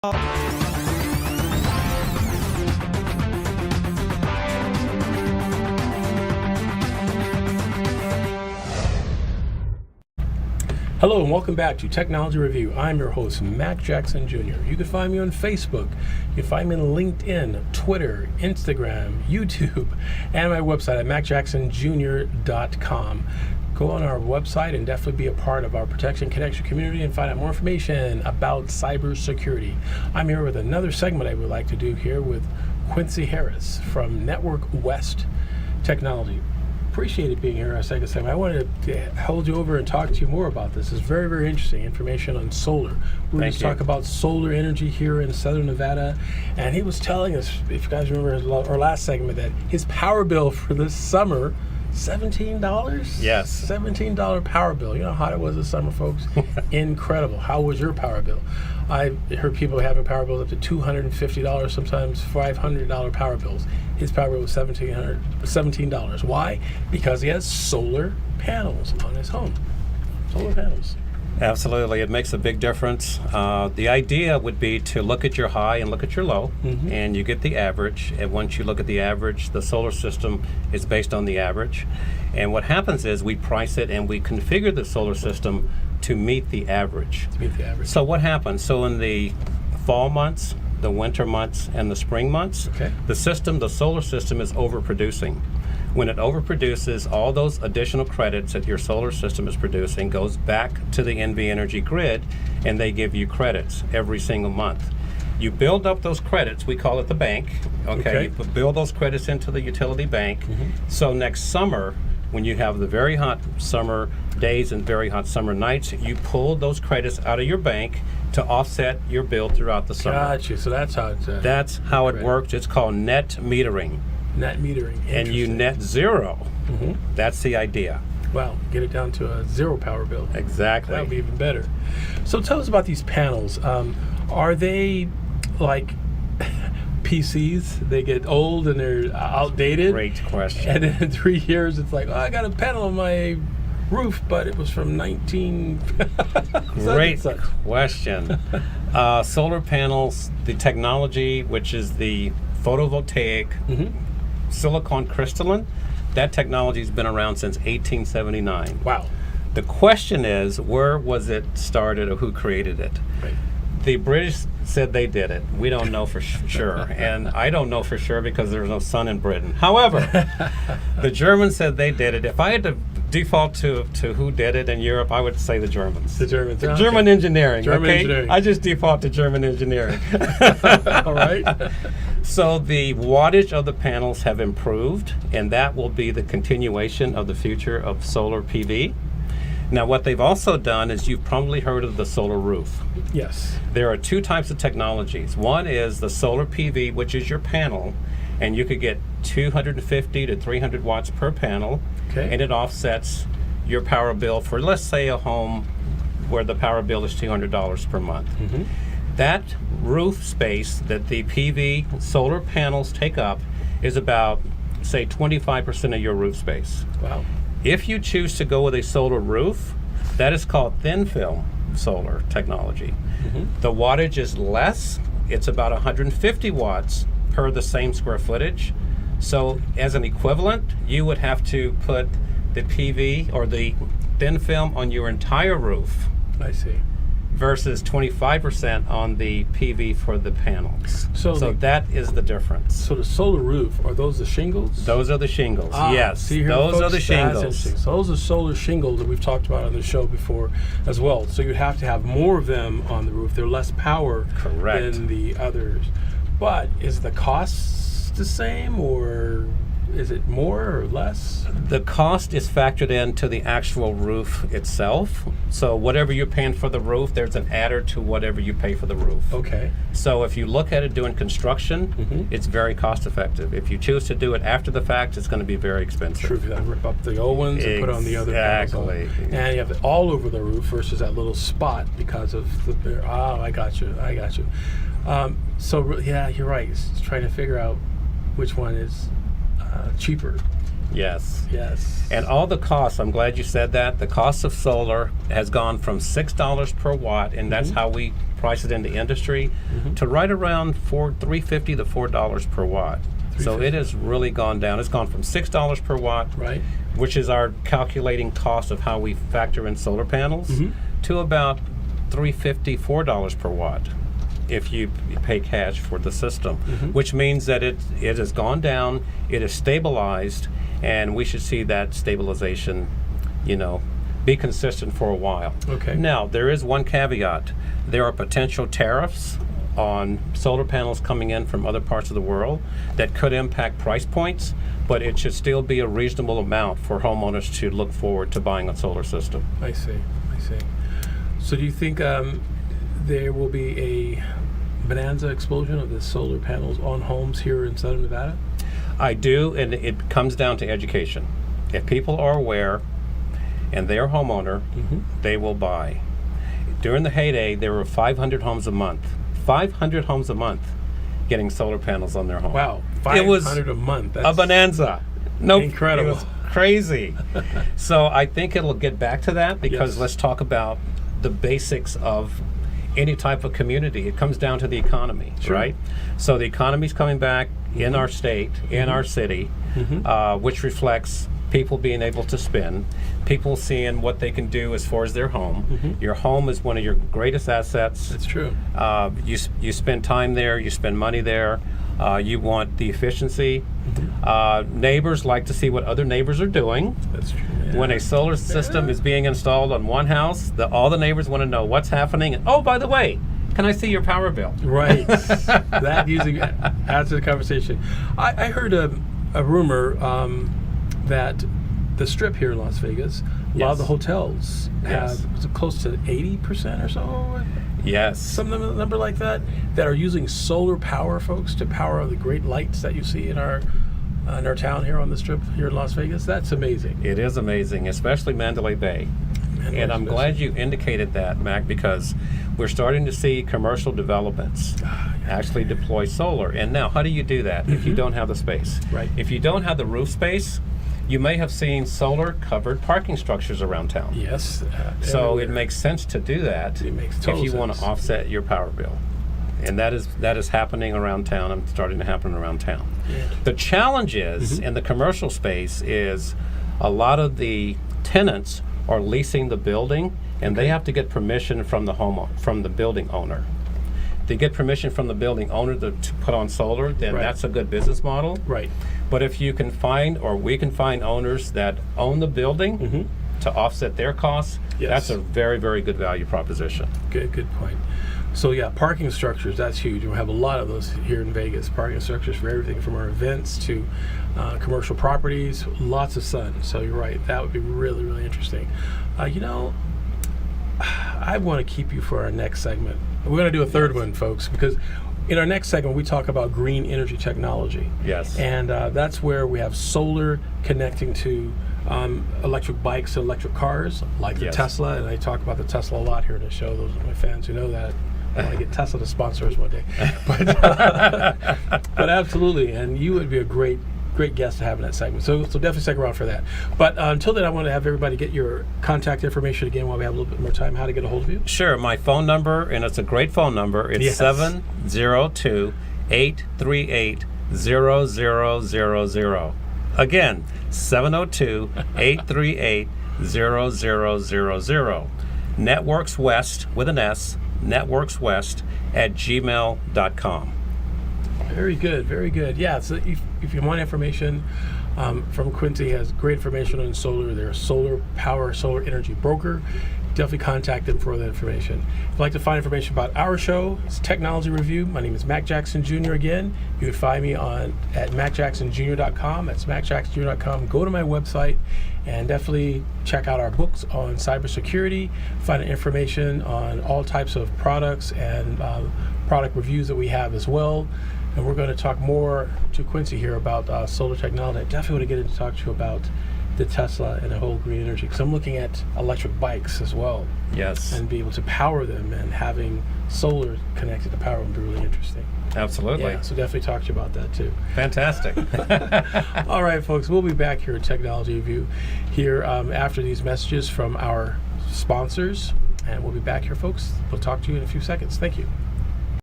Hello and welcome back to Technology Review. I'm your host, Mac Jackson Jr. You can find me on Facebook. You can find me on LinkedIn, Twitter, Instagram, YouTube, and my website at macjacksonjr.com. Go on our website and definitely be a part of our Protection Connection community and find out more information about cybersecurity. I'm here with another segment I would like to do here with Quincy Harris from Network West Technology. Appreciated being here. I wanted to hold you over and talk to you more about this. It's very, very interesting information on solar. We're going to talk about solar energy here in Southern Nevada. And he was telling us, if you guys remember our last segment, that his power bill for this summer, $17? Yes. $17 power bill. You know how hot it was this summer, folks? Incredible. How was your power bill? I heard people having power bills up to $250, sometimes $500 power bills. His power bill was $17. Why? Because he has solar panels on his home. Solar panels. Absolutely. It makes a big difference. The idea would be to look at your high and look at your low, and you get the average. And once you look at the average, the solar system is based on the average. And what happens is we price it and we configure the solar system to meet the average. So what happens? So in the fall months, the winter months, and the spring months, the solar system is overproducing. When it overproduces, all those additional credits that your solar system is producing goes back to the NV Energy grid, and they give you credits every single month. You build up those credits, we call it the bank, You build those credits into the utility bank. So next summer, when you have the very hot summer days and very hot summer nights, you pull those credits out of your bank to offset your bill throughout the summer. Gotcha. So that's how it's that's how it works. It's called net metering. Net metering. And you net zero. That's the idea. Wow, get it down to a zero power bill. Exactly. That would be even better. So tell us about these panels. Are they like PCs? They get old and they're outdated? Great question. And then in 3 years, it's like, I got a panel on my roof, but it was from 19... Great question. Solar panels, the technology, which is the photovoltaic silicon crystalline, that technology has been around since 1879. Wow. The question is, where was it started or who created it? Right. The British said they did it. We don't know for sure. And I don't know for sure because there's no sun in Britain. However, the Germans said they did it. If I had to default to who did it in Europe, I would say the Germans. The Germans. German engineering. German engineering. I just default to German engineering. All right. So the wattage of the panels have improved, and that will be the continuation of the future of solar PV. Now, what they've also done is you've probably heard of the solar roof. Yes. There are two types of technologies. One is the solar PV, which is your panel, and you could get 250 to 300 watts per panel, and it offsets your power bill for, let's say, a home where the power bill is $200 per month. That roof space that the PV solar panels take up is about, say, 25% of your roof space. Wow. If you choose to go with a solar roof, that is called thin film solar technology. The wattage is less. It's about 150 watts per the same square footage. So as an equivalent, you would have to put the PV or the thin film on your entire roof. I see. Versus 25% on the PV for the panels. So that is the difference. So the solar roof, are those the shingles? Those are the shingles, yes. See here, those folks, are the shingles. So those are solar shingles that we've talked about on the show before as well. So you'd have to have more of them on the roof. They're less power than the others. But is the cost the same, or is it more or less? The cost is factored into the actual roof itself. So whatever you're paying for the roof, there's an adder to whatever you pay for the roof. Okay. So if you look at it doing construction, it's very cost effective. If you choose to do it after the fact, it's going to be very expensive. True, you rip up the old ones and put on the other panels. Exactly. And you have it all over the roof versus that little spot because of the... I got you. So yeah, you're right. It's trying to figure out which one is cheaper. Yes. Yes. And all the costs, I'm glad you said that, the cost of solar has gone from $6 per watt, and that's how we prices in the industry to right around $3.50 to $4 per watt. So it has really gone down. It's gone from $6 per watt, Right. which is our calculating cost of how we factor in solar panels, to about $3.50, $4 per watt if you pay cash for the system, which means that it has gone down, it is stabilized, and we should see that stabilization, be consistent for a while. Okay. Now, there is one caveat. There are potential tariffs on solar panels coming in from other parts of the world that could impact price points, but it should still be a reasonable amount for homeowners to look forward to buying a solar system. I see. So do you think there will be a bonanza explosion of the solar panels on homes here in Southern Nevada? I do, and it comes down to education. If people are aware and they're a homeowner, they will buy. During the heyday, there were 500 homes a month. 500 homes a month getting solar panels on their home. Wow, It was 500 a month. a bonanza. No, Incredible. It was crazy. So I think it'll get back to that because Yes. let's talk about the basics of any type of community. It comes down to the economy, Sure. right? So the economy's coming back in our state, in our city, which reflects people being able to spend, people seeing what they can do as far as their home. Your home is one of your greatest assets. That's true. You spend time there, you spend money there, you want the efficiency. Neighbors like to see what other neighbors are doing. That's true. When a solar system is being installed on one house, all the neighbors want to know what's happening. And, oh, by the way, can I see your power bill? Right. That usually adds to the conversation. I heard a rumor that the Strip here in Las Vegas, a lot of the hotels have close to 80% or so, Yes. some number like that are using solar power, folks, to power the great lights that you see in our town here on the Strip here in Las Vegas. That's amazing. It is amazing, especially Mandalay Bay. And I'm glad you indicated that, Mac, because we're starting to see commercial developments actually deploy solar. And now, how do you do that if you don't have the space? Right. If you don't have the roof space, you may have seen solar-covered parking structures around town. Yes. So everywhere. it makes sense to do that It makes if total you want to sense. offset your power bill. And that is happening around town and starting to happen around town. Yeah. The challenge is in the commercial space is a lot of the tenants are leasing the building and they have to get permission from the building owner. To get permission from the building owner to put on solar, then Right. that's a good business model. Right. But if you can find, or we can find owners that own the building to offset their costs, Yes. that's a very, very good value proposition. Good point. So yeah, parking structures, that's huge. We have a lot of those here in Vegas. Parking structures for everything from our events to commercial properties, lots of sun. So you're right, that would be really, really interesting. I want to keep you for our next segment. We're going to do a third one, folks, because in our next segment, we talk about green energy technology. Yes. And that's where we have solar connecting to electric bikes and electric cars, like the Yes. Tesla. And I talk about the Tesla a lot here in the show. Those are my fans who know that. I want to get Tesla to sponsor us one day. But absolutely, and you would be a great guest to have in that segment. So definitely stick around for that. But until then, I want to have everybody get your contact information again while we have a little bit more time. How to get a hold of you? Sure, my phone number, and it's a great phone number, it's Yes. 702-838-0000. Again, 702-838-0000. Networks West with an S, networkswest@gmail.com. Very good, very good. Yeah, so if you want information from Quincy, has great information on solar. They're a solar power, solar energy broker. Definitely contact them for that information. If you'd like to find information about our show, it's Technology Review. My name is Mac Jackson Jr. Again, you can find me at macjacksonjr.com. That's macjacksonjr.com. Go to my website and definitely check out our books on cybersecurity. Find information on all types of products and product reviews that we have as well. And we're going to talk more to Quincy here about solar technology. I definitely want to get into talk to you about the Tesla and the whole green energy, because I'm looking at electric bikes as well, Yes, and be able to power them, and having solar connected to power would be really interesting. absolutely. Yeah, so definitely talk to you about that too. Fantastic. All right, folks, we'll be back here at Technology Review here after these messages from our sponsors. And we'll be back here, folks. We'll talk to you in a few seconds. Thank you.